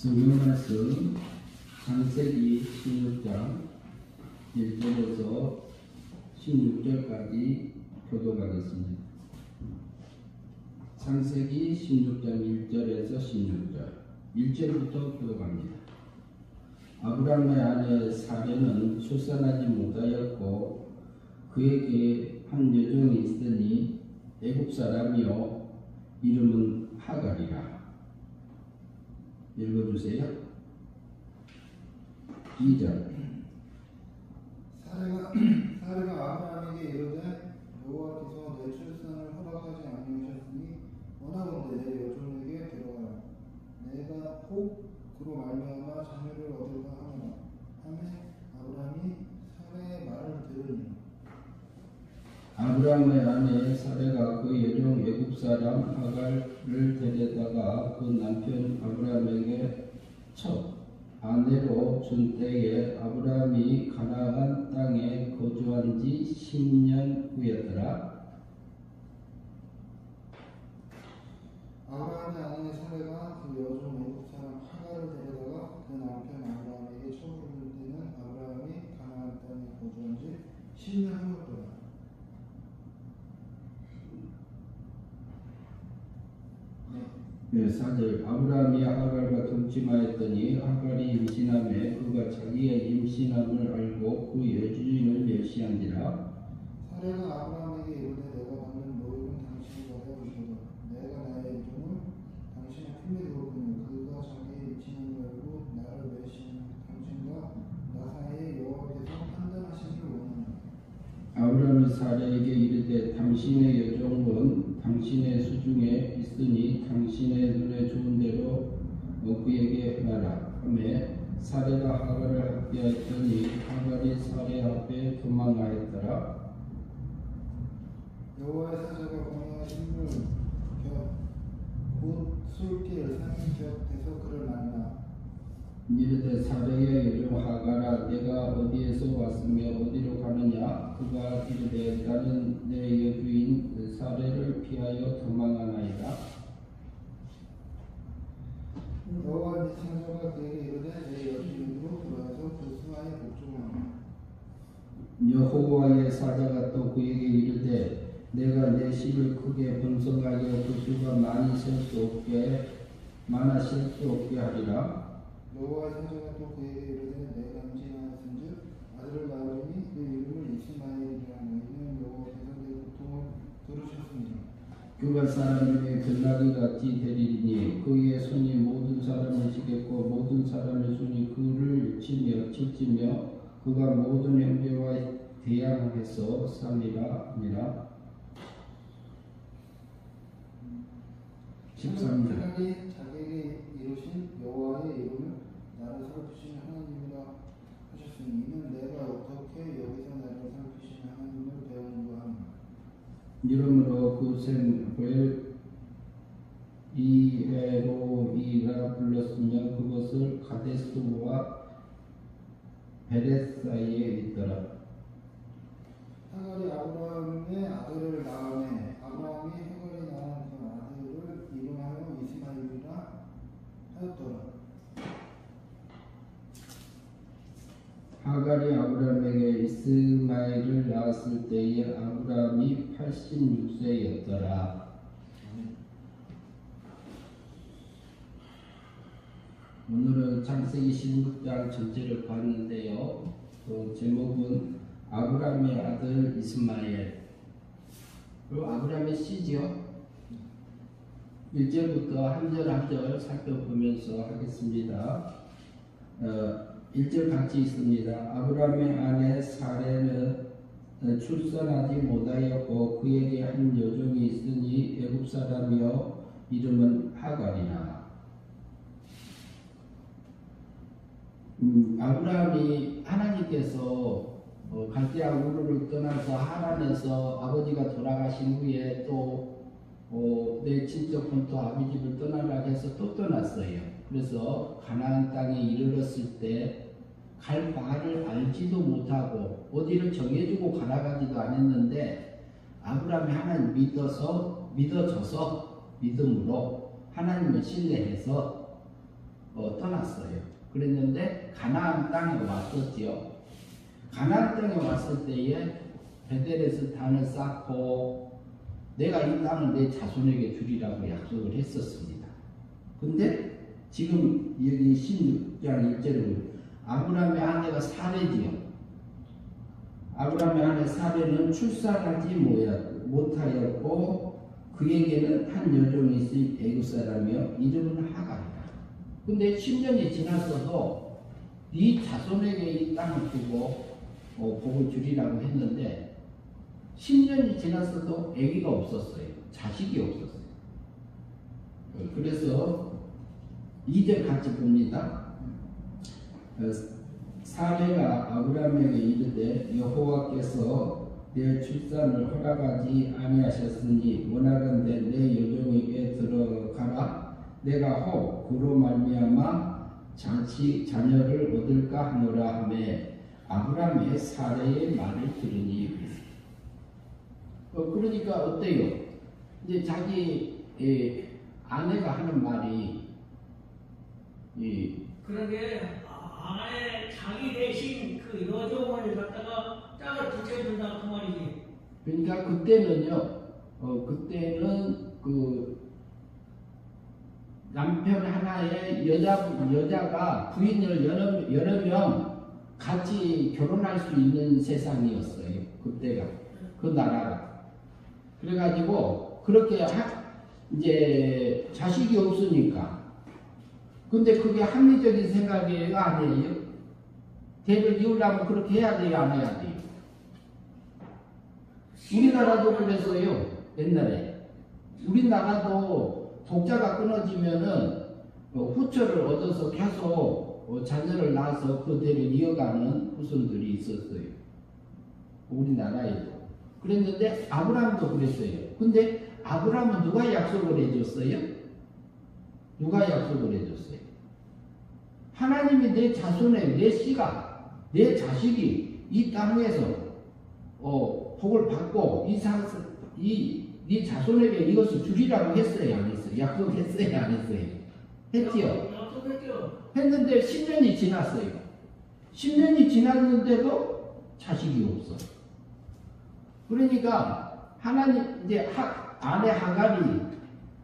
성경 말씀 창세기 16장 1절에서 16절까지 교독하겠습니다. 창세기 16장 1절에서 16절 1절부터 교독합니다. 아브라함의 아내 사레는 출산하지 못하였고 그에게 한 여종이 있으니 애굽 사람이요 이름은 하갈이라. 읽어주세요. 2절. 사레가 아브라함에게 이르되 여호와께서 내 출산을 허락하지 아니하셨으니 원하건대 내 여종에게 데려가라. 내가 혹 그로 말미암아 자녀를 얻을까 하노라. 하매 아브라함이 사레의 말을 들으니 아브라함의 아내 사레가 그 여종 애굽 사람 하갈을 데려다가 그 남편 아브라함에게 첫 아내로 준 때에 아브라함이 가나안 땅에 거주한 지 10년 후였더라. 아브라함의 아내 사레가 그 여종 애굽 사람 하갈을 데려다가 그 남편 아브라함에게 처음으로 줄 때는 아브라함이 가나안 땅에 거주한 지 10년 후였더라. 네, 4절. 아브라함이 하갈과 동침하였더니 하갈이 임신하매 그가 자기의 임신함을 알고 그 여주인을 멸시한지라. 사레가 아브라함에게 이르되 내가 받는 모욕은 당신이 받아 주소서. 내가 나의 여종을 당신의 품에 두었거늘 그가 자기의 임신함을 알고 나를 멸시하는 당신과 나 사이에 여호와께서 판단하시기를 원하노라. 아브라함이 사레에게 이르되 당신의 여종은 당신의 수중에 있으니 당신의 눈에 좋은 대로 그에게 말하라 하매 사레가 하갈을 학대하였더니 하갈이 사레 앞에 도망하였더라. 여호와의 사자가 광야 식물 곁곧 술길 산 곁에서 그를 만나 이르되 사레의 여종 하갈아 내가 어디에서 왔으며 어디로 가느냐. 그가 이르되 나는 내 여주인 사레를 피하여 도망하나이다. 여호와의 사자가 그에게 이르되 내 여주인으로 돌아와서 그 수하에 복종하라. 여호와의 사자가 또 그에게 이르되 내가 내 씨를 크게 번성하여 그 수가 많이 셀 수 없게 하리라. 여호와의 사자가 또 그에게 이르되 내가 임신하였은즉 아들을 낳으리니 그 이름을 이스마엘이라. 너희는 여호와께서 내 고통을 들으셨으니 그가 사람 중에 전나귀 같이 되리니 그의 손이 모든 사람을 치겠고 모든 사람의 손이 그를 칠지며 그가 모든 형제와 대항해서 살리라 하니라. 13절. 하갈이 자기에게 이르신 여호와의 이름을 나를 살피시는 하나님이라 하셨으니 이는 내가 어떻게 여기서 나를 살피시는 하나님을 배우는가 하노라. 이러므로 그 샘을 이에로이라 불렀으며 그것을 가데스와 베렛 사이에 있더라. 하갈이 아브라함의 아들을 낳으매 아브라함이 하갈이 낳은 그 아들을 이름하여 이스마엘이라 하였더라. 하갈이 아브라함에게 이스마엘을 낳았을 때에 아브라함이 86세였더라. 오늘은 창세기 16장 전체를 봤는데요. 제목은 아브라함의 아들 이스마엘. 그리고 아브라함의 씨죠. 1절부터 한 절 한 절 살펴보면서 하겠습니다. 1절 같이 있습니다. 아브라함의 아내 사레는 출산하지 못하였고 그에게 한 여종이 있으니 애굽 사람이요 이름은 하갈이라. 아브라함이 하나님께서 갈대아 우르를 떠나서 하란에서 아버지가 돌아가신 후에 또 내 친척 본토 아비집을 떠나라 해서 또 떠났어요. 그래서 가나안 땅에 이르렀을 때 갈 바를 알지도 못하고 어디를 정해주고 가나가지도 않았는데 아브라함이 하나님 믿어져서 믿음으로 하나님을 신뢰해서 떠났어요. 그랬는데 가나안 땅에 왔었지요. 가나안 땅에 왔을 때에 베델에서 단을 쌓고 내가 이 땅을 내 자손에게 주리라고 약속을 했었습니다. 근데 지금 여기 16장 1절을 아브라함의 아내가 사레지요. 아브라함의 아내 사레는 출산하지 못하였고 그에게는 한 여종이 있으니 애굽 사람이요 이름은 하갈이다. 근데 10년이 지났어도 네 자손에게 이 땅을 주고 복을 주리라고 했는데 10년이 지났어도 아기가 없었어요. 자식이 없었어요. 그래서 2절 같이 봅니다. 사레가 아브라함에게 이르되 여호와께서 내 출산을 허락하지 아니하셨으니 원하건대 내 여종에게 들어가라. 내가 혹 그로 말미암아 자녀를 얻을까 하노라 하매 아브라함의 사레의 말을 들으니 그러니까 어때요? 이제 자기 아내가 하는 말이 그러게 아내 자기 대신 그 여종을 갖다가 짝을 붙여준다 그 말이지. 그러니까 그때는요. 그때는 그 남편 하나의 여자가 부인을 여러 명 같이 결혼할 수 있는 세상이었어요. 그때가 그 나라가. 그래가지고 그렇게 이제 자식이 없으니까. 근데 그게 합리적인 생각이에요, 아니에요? 대를 이으려면 그렇게 해야 돼요, 안 해야 돼요? 우리나라도 그랬어요, 옛날에. 우리나라도 독자가 끊어지면은 후처를 얻어서 계속 자녀를 낳아서 그 대를 이어가는 후손들이 있었어요. 우리나라에도. 그랬는데 아브라함도 그랬어요. 근데 아브라함은 누가 약속을 해줬어요? 누가 약속을 해줬어요? 하나님이 내 자손의 내 씨가 내 자식이 이 땅에서 복을 받고 네 자손에게 이것을 주리라고 했어요, 안 했어요? 약속했어요, 안 했어요? 했지요? 약속했죠. 했는데 10년이 지났어요. 10년이 지났는데도 자식이 없어. 그러니까 하나님 이제 아내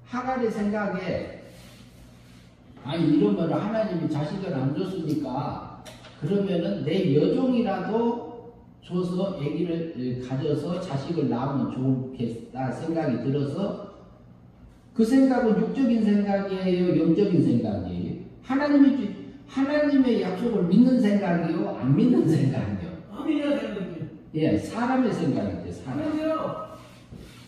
하갈이 생각에 아니 이러면 하나님이 자식을 안 줬으니까 그러면은 내 여종이라도 줘서 아기를 가져서 자식을 낳으면 좋겠다 생각이 들어서 그 생각은 육적인 생각이에요, 영적인 생각이에요? 하나님의 약속을 믿는 생각이요, 안 믿는 생각이요? 아멘이라 생각이지. 예, 사람의 생각이죠, 사람. 그런데요,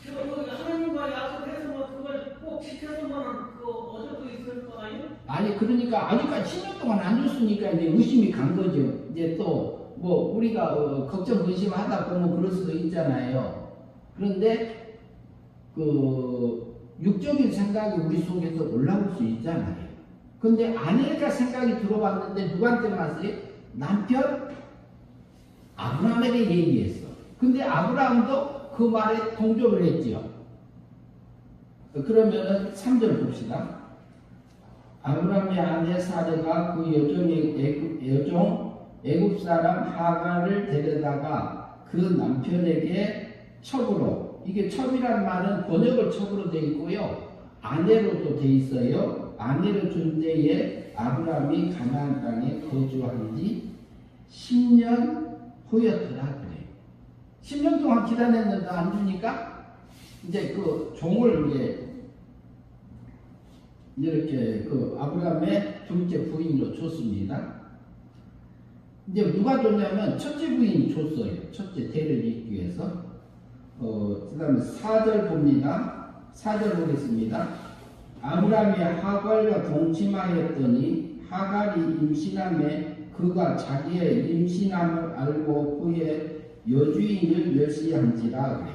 저 하나님과 약속해서 뭐 그걸 꼭 지켜서만 그 얻을 수 있을 거 아니에요? 아니 그러니까 아직까지 10년 동안 안 줬으니까 이제 의심이 간 거죠. 이제 또 뭐 우리가 걱정 근심하다 보면 그럴 수도 있잖아요. 그런데 그 육적인 생각이 우리 속에서 올라올 수 있잖아요. 근데 아내가 생각이 들어왔는데 누구한테 왔어요? 남편 아브라함에게 얘기했어. 근데 아브라함도 그 말에 동조를 했지요. 그러면은 3절 봅시다. 아브라함의 아내 사레가 그 여종 애굽 사람 하갈을 데려다가 그 남편에게 첩으로, 이게 첩이란 말은 번역을 첩으로 되어 있고요, 아내로도 되어 있어요. 아내로 준 때에 아브라함이 가나안 땅에 거주한 지 10년 후였더라 그래요. 10년 동안 기다렸는데 안 주니까 이제 그 종을 이렇게 그 아브라함의 둘째 부인으로 줬습니다. 이제 누가 줬냐면 첫째 부인이 줬어요. 첫째 대를 잇기 위해서. 그 다음에 4절 봅니다. 4절 보겠습니다. 아브라함이 하갈과 동침하였더니 하갈이 임신함에 그가 자기의 임신함을 알고 그의 여주인을 멸시한지라 그래.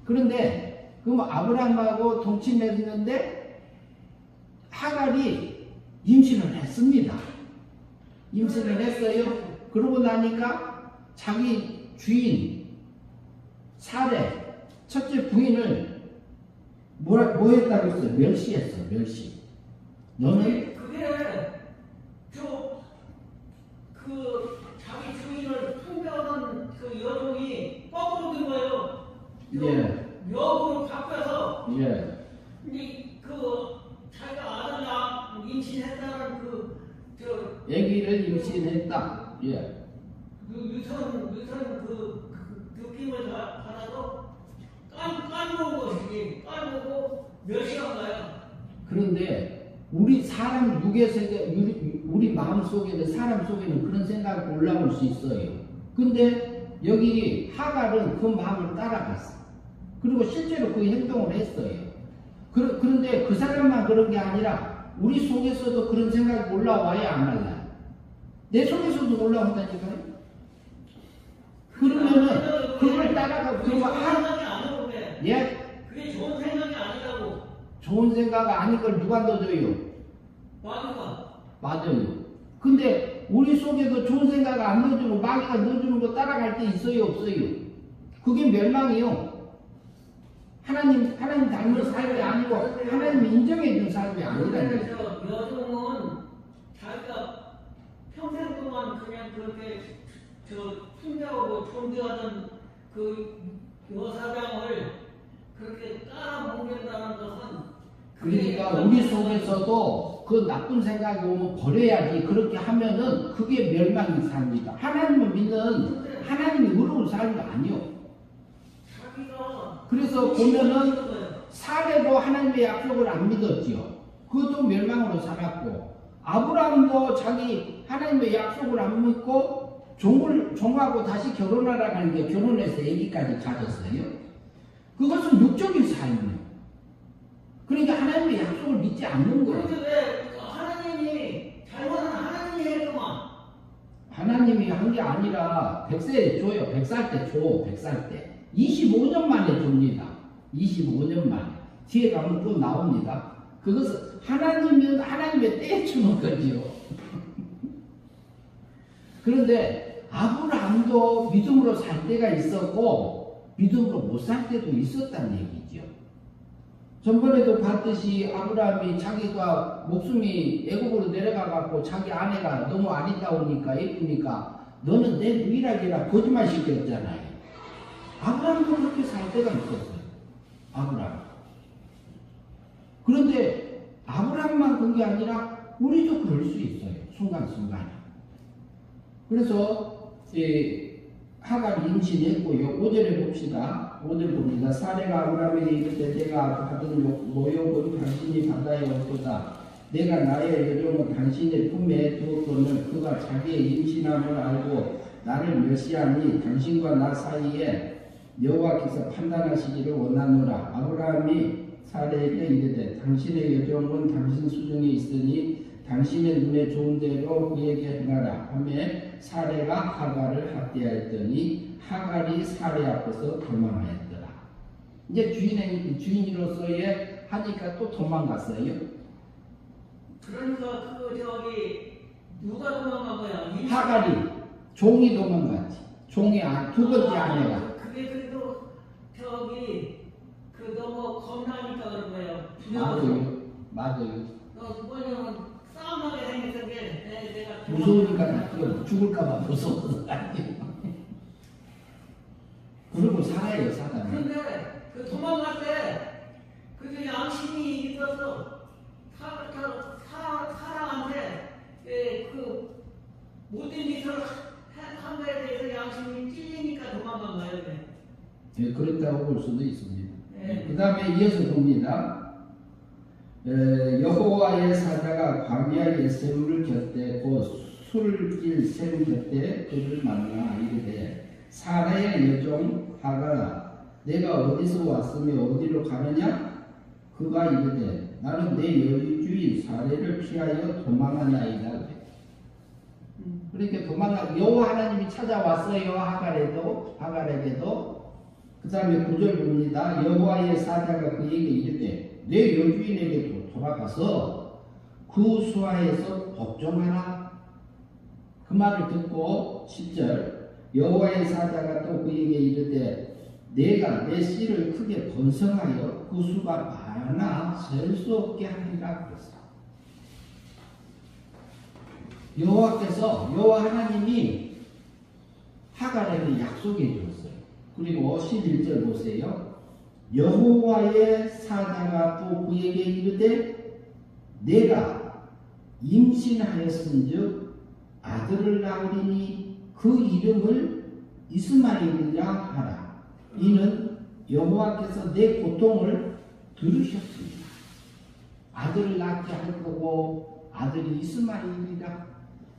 그런데 그럼 아브라함하고 동침했는데 하갈이 임신을 했습니다. 임신을 했어요. 그러고 나니까 자기 주인 사레 첫째 부인을 뭐 했다고 했어요? 멸시했어. 멸시. 너는 그게 그 자기 주인을 풍겨하는 그 여종이 거꾸로 된 거예요. 예, 역으로 바뀌어서 예, 자기가 아들 임신했다는 아기를 임신했다. 예, 유선 그 느낌을 받아서 까먹은 것이지. 까먹고 몇 시간 가요. 그런데 우리 사람 우리 마음 속에는 사람 속에는 그런 생각이 올라올 수 있어요. 근데 여기 하갈은 그 마음을 따라갔어. 그리고 실제로 그 행동을 했어요. 그런데 그 사람만 그런 게 아니라 우리 속에서도 그런 생각이 올라와야 안 할라. 내 속에서도 올라온다니까요. 그러면은 그걸 따라가고 그게 그러면 좋은 생각이 아니고 그래. 예? 그게 좋은 생각이 아니라고. 좋은 생각 아닌 걸 누가 넣어줘요? 맞아요. 근데 우리 속에도 좋은 생각 안 넣어주고 마귀가 넣어주는 거 따라갈 때 있어요, 없어요? 그게 멸망이요. 하나님 닮은 삶이 아니고 하나님 인정해준 삶이 아니라는 거예요. 여종은 자기가 평생 동안 그냥 그렇게 풍자하고 존재하던 그 여사장을 그렇게 깔아먹는다는 것은 그러니까 우리 속에서도 그 나쁜 생각이 오면 버려야지. 그렇게 하면은 그게 멸망의 삶이다. 하나님을 믿는 하나님이 의로운 삶이 아니요. 그래서 보면은 사례도 하나님의 약속을 안 믿었지요. 그것도 멸망으로 살았고, 아브라함도 자기 하나님의 약속을 안 믿고 종하고 다시 결혼하라고 하는데 결혼해서 아기까지 가졌어요. 그것은 육적인 삶이에요. 그러니까 하나님의 약속을 믿지 않는 거예요. 그런데 왜 하나님이 잘못은 하나님이 했구만. 하나님이 한 게 아니라 100세에 줘요. 100살 때 줘. 100살 때. 25년 만에 줍니다. 25년 만에. 뒤에 가면 또 나옵니다. 그것은 하나님의 때에 주는 거지요. 그런데 아브라함도 믿음으로 살 때가 있었고 믿음으로 못 살 때도 있었다는 얘기죠. 전번에도 봤듯이 아브라함이 자기가 목숨이 애국으로 내려가갖고 자기 아내가 너무 아리따우니까 예쁘니까 너는 내 누이라기라 거짓말 시켰잖아요. 아브라함도 그렇게 살 때가 있었어요. 아브라함. 그런데 아브라함만 그런 게 아니라 우리도 그럴 수 있어요. 순간순간에. 그래서 하갈이 임신했고요. 5절에 봅시다. 5절 봅니다. 사례가 아브라함에게 이르되 내가 받은 모욕은 당신이 받아야 옳도다. 내가 나의 여종은 당신의 품에 두었거늘 그가 자기의 임신함을 알고 나를 멸시하니 당신과 나 사이에 여호와께서 판단하시기를 원하노라. 아브라함이 사례에게 이르되 당신의 여종은 당신 수중에 있으니 당신의 눈에 좋은 대로 그에게 행하라 하며 사례가 하갈을 학대하였더니 하갈이 사례 앞에서 도망하였더라. 이제 주인으로서의 하니까 또 도망갔어요. 그러니까 누가 도망간 거야? 하갈이 종이 도망갔지. 종이 두 번째 아내가. 그게 그래도 너무 겁나니까 그런 거예요. 맞아요. 뭐냐면 싸움하게 생겼던 게 내가 무서우니까 죽을까봐 무서워서 그러고 살아요, 사람이. 근데 그 도망갈 때 그게 양심이 있어서 사람한테 그 못된 짓을 한 거에 대해서 양심이 찔리니까 도망간 거예요. 예, 그렇다고 볼 수도 있습니다. 네. 그 다음에 이어서 봅니다. 여호와의 사자가 광야의 샘을 곁에 곧 술길 샘 곁에 그를 만나 이르되 사라의 여종 하갈아 내가 어디서 왔으며 어디로 가느냐? 그가 이르되 나는 내 여주인 사례를 피하여 도망하나이다. 그러니까 여호와 하나님이 찾아왔어요. 하갈에게도. 그 다음에 9절 봅니다. 여호와의 사자가 그에게 이르되 내 여주인에게 돌아가서 그 수하에서 복종하라. 그 말을 듣고 10절 여호와의 사자가 또 그에게 이르되 내가 내 씨를 크게 번성하여 그 수가 많아 셀 수 없게 하리라. 그랬어. 여호와 하나님이 하갈에게 약속해 주었어요. 그리고 11절 보세요. 여호와의 사자가 또 그에게 이르되 내가 임신하였은즉 아들을 낳으리니 그 이름을 이스마엘이라 하라. 이는 여호와께서 내 고통을 들으셨습니다. 아들을 낳게 할 거고 아들이 이스마엘이라.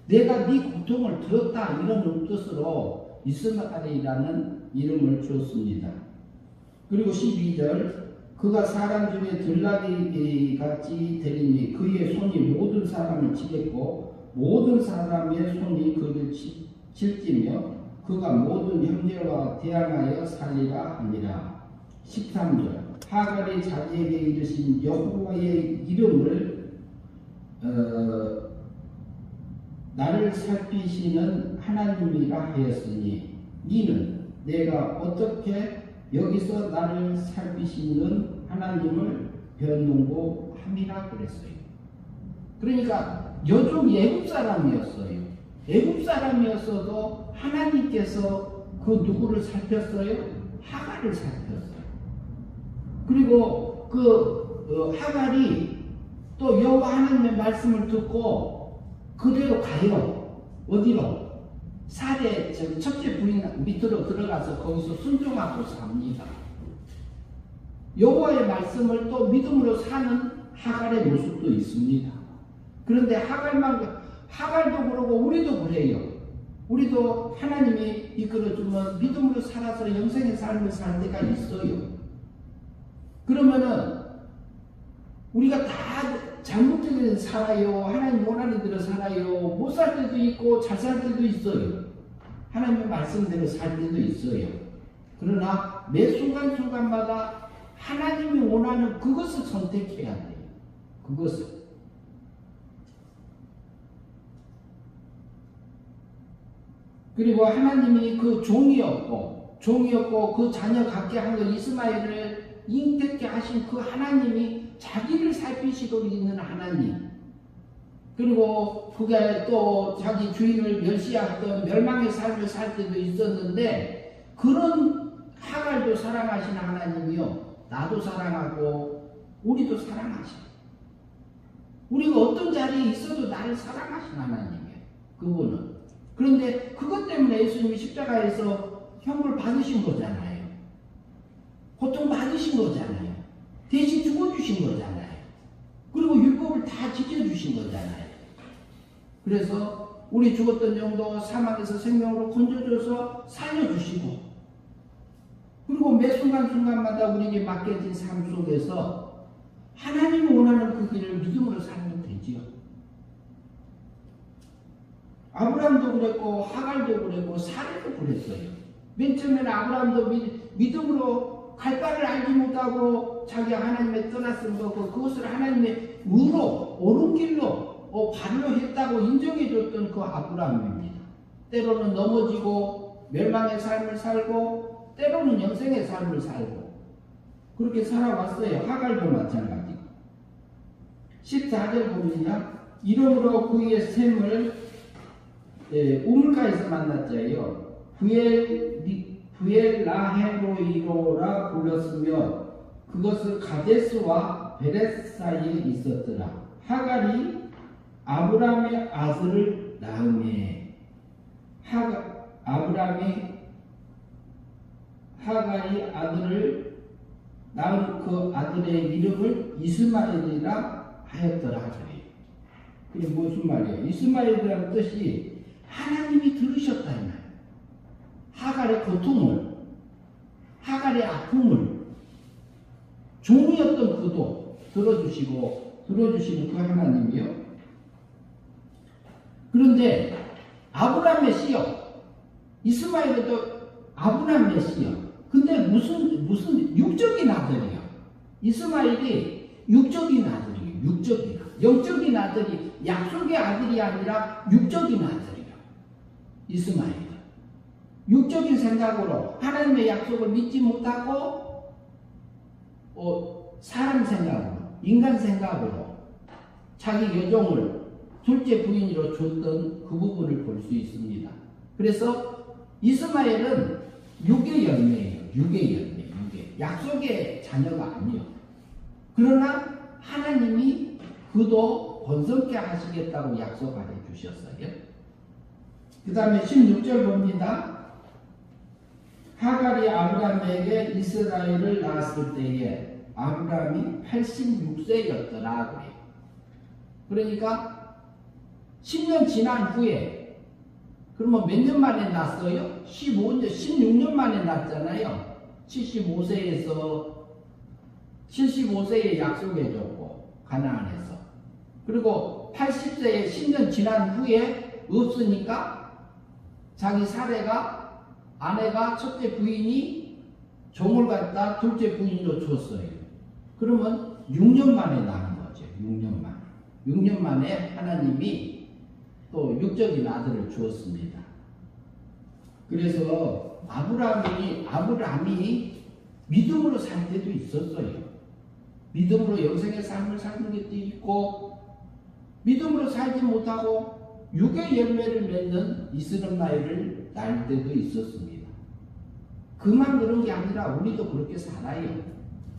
내가 네 고통을 들었다, 이런 뜻으로 이스마엘이라는 이름을 주었습니다. 그리고 12절 그가 사람 중에 들나귀 같이 되리니 그의 손이 모든 사람을 치겠고 모든 사람의 손이 그를 칠지며 그가 모든 형제와 대항하여 살리라 하니라. 13절 하갈이 자기에게 이르신 여호와의 이름을 나를 살피시는 하나님이라 하였으니 이는 내가 어떻게 여기서 나를 살피시는 하나님을 변농고함이라 그랬어요. 그러니까 여종 애굽 사람이었어요. 애굽 사람이었어도 하나님께서 그 누구를 살폈어요? 하갈을 살폈어요. 그리고 하갈이 또 여호와 하나님의 말씀을 듣고 그대로 가요. 어디로? 사례 첫째 부인 밑으로 들어가서 거기서 순종하고 삽니다. 여호와의 말씀을 또 믿음으로 사는 하갈의 모습도 있습니다. 그런데 하갈도 그러고 우리도 그래요. 우리도 하나님이 이끌어주면 믿음으로 살아서 영생의 삶을 살 때가 있어요. 그러면은 우리가 다 잘못된 대로 살아요. 하나님 원하는 대로 살아요. 못 살 때도 있고 잘 살 때도 있어요. 하나님의 말씀대로 살 때도 있어요. 그러나 매 순간순간마다 하나님이 원하는 그것을 선택해야 돼요. 그것을. 그리고 하나님이 그 종이었고 그 자녀 갖게 한 그 이스마엘을 잉태케 하신 그 하나님이 자기를 살피시고 있는 하나님, 그리고 그게 또 자기 주인을 멸시하던 멸망의 삶을 살 때도 있었는데 그런 하갈도 사랑하시는 하나님이요, 나도 사랑하고 우리도 사랑하시고 우리가 어떤 자리에 있어도 나를 사랑하시는 하나님이에요. 그분은. 그런데 그것 때문에 예수님이 십자가에서 형벌 받으신 거잖아요. 고통 받으신 거잖아요. 대신 죽어주신 거잖아요. 그리고 율법을 다 지켜주신 거잖아요. 그래서 우리 죽었던 영도 사망에서 생명으로 건져줘서 살려주시고, 그리고 매 순간순간마다 우리에게 맡겨진 삶 속에서 하나님이 원하는 그 길을 믿음으로 살면 되지요. 아브라함도 그랬고 하갈도 그랬고 사례도 그랬어요. 맨 처음에는 아브라함도 믿음으로 갈 바를 알지 못하고 자기가 하나님의 떠났은 거고 그것을 하나님의 의로 옳은 길로 발로 했다고 인정해 줬던 그 아브라함입니다. 때로는 넘어지고 멸망의 삶을 살고 때로는 영생의 삶을 살고 그렇게 살아왔어요. 하갈도 마찬가지고. 14절 보면요, 이름으로 그의 샘을 우물가에서 만났자요. 부엘라헤로이로라 불렀으며 그것을 가데스와 베레스 사이에 있었더라. 하갈이 아브라함의 아들을 낳음에 하갈이 아들을 낳은 그 아들의 이름을 이스마엘이라 하였더라. 그게 무슨 말이에요? 이스마엘이라는 뜻이 하나님이 들으셨다 이 말. 하갈의 고통을, 하갈의 아픔을 종이었던 그도 들어주시는 그 하나님이요. 그런데 아브라함의 씨요, 이스마엘도 아브라함의 씨요. 근데 무슨 육적인 아들이요. 이스마엘이 육적인 아들이에요. 육적인 아들. 영적인 아들이, 약속의 아들이 아니라 육적인 아들이요. 이스마엘. 육적인 생각으로 하나님의 약속을 믿지 못하고 사람 생각으로, 인간 생각으로 자기 여종을 둘째 부인으로 줬던 그 부분을 볼 수 있습니다. 그래서 이스마엘은 육의 열매예요. 육의 열매, 육의. 약속의 자녀가 아니요. 그러나 하나님이 그도 번성케 하시겠다고 약속하여 주셨어요. 그 다음에 16절 봅니다. 하갈이 아브라함에게 이스라엘을 낳았을 때에 아브라함이 86세였더라 그래요. 그러니까 10년 지난 후에, 그러면 몇 년 만에 낳았어요? 15년, 16년 만에 낳았잖아요. 75세에 약속해줬고 가나안에서. 그리고 80세에 10년 지난 후에 없으니까 자기 사례가, 아내가 첫째 부인이 종을 갖다 둘째 부인으로 줬어요. 그러면 6년 만에 낳은 거죠. 6년 만에. 6년 만에 하나님이 또 육적인 아들을 주었습니다. 그래서 아브라함이 믿음으로 살 때도 있었어요. 믿음으로 영생의 삶을 사는 것도 있고, 믿음으로 살지 못하고 육의 열매를 맺는 이스라엘을 낳을 때도 있었습니다. 그만 그런 게 아니라 우리도 그렇게 살아요.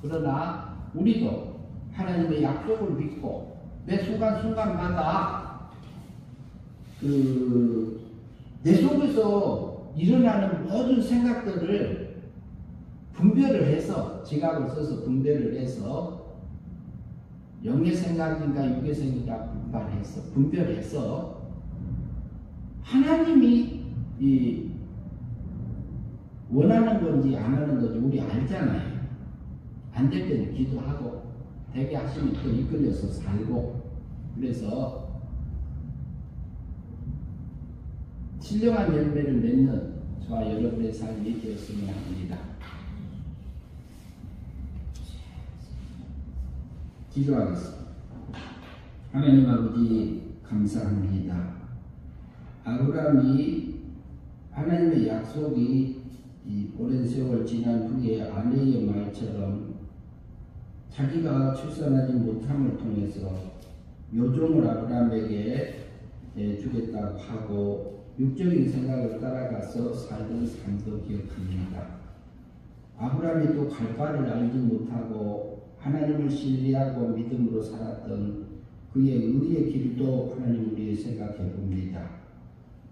그러나 우리도 하나님의 약속을 믿고 매 순간순간마다 내 속에서 일어나는 모든 생각들을 분별을 해서, 지각을 써서 분별을 해서 영의 생각인가 육의 생각인가 분별해서 하나님이 원하는 건지 안 하는 건지 우리 알잖아요. 안 될 때는 기도하고 되게 하시면 또 이끌려서 살고, 그래서 신령한 열매를 맺는 저와 여러분의 삶이 되었으면 합니다. 기도하겠습니다. 하나님 아버지 감사합니다. 아브라함이 하나님의 약속이 이 오랜 세월 지난 후에 아내의 말처럼 자기가 출산하지 못함을 통해서 묘종을 아브라함에게 주겠다고 하고 육적인 생각을 따라가서 살던 삶도 기억합니다. 아브라함이 또 갈 바를 알지 못하고 하나님을 신뢰하고 믿음으로 살았던 그의 의의 길도 하나님 우리 생각해 봅니다.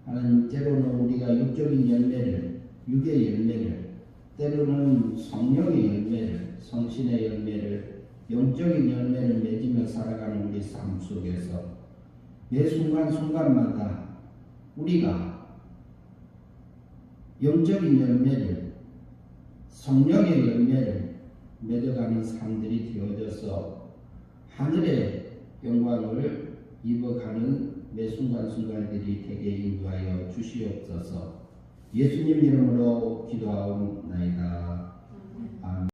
하나님, 때로는 우리가 육적인 열매를, 육의 열매를, 때로는 성령의 열매를, 성신의 열매를, 영적인 열매를 맺으며 살아가는 우리 삶 속에서 매 순간순간마다 우리가 영적인 열매를, 성령의 열매를 맺어가는 삶들이 되어져서 하늘의 영광을 입어가는 매 순간순간들이 되게 인도하여 주시옵소서. 예수님 이름으로 기도하옵나이다. 아멘.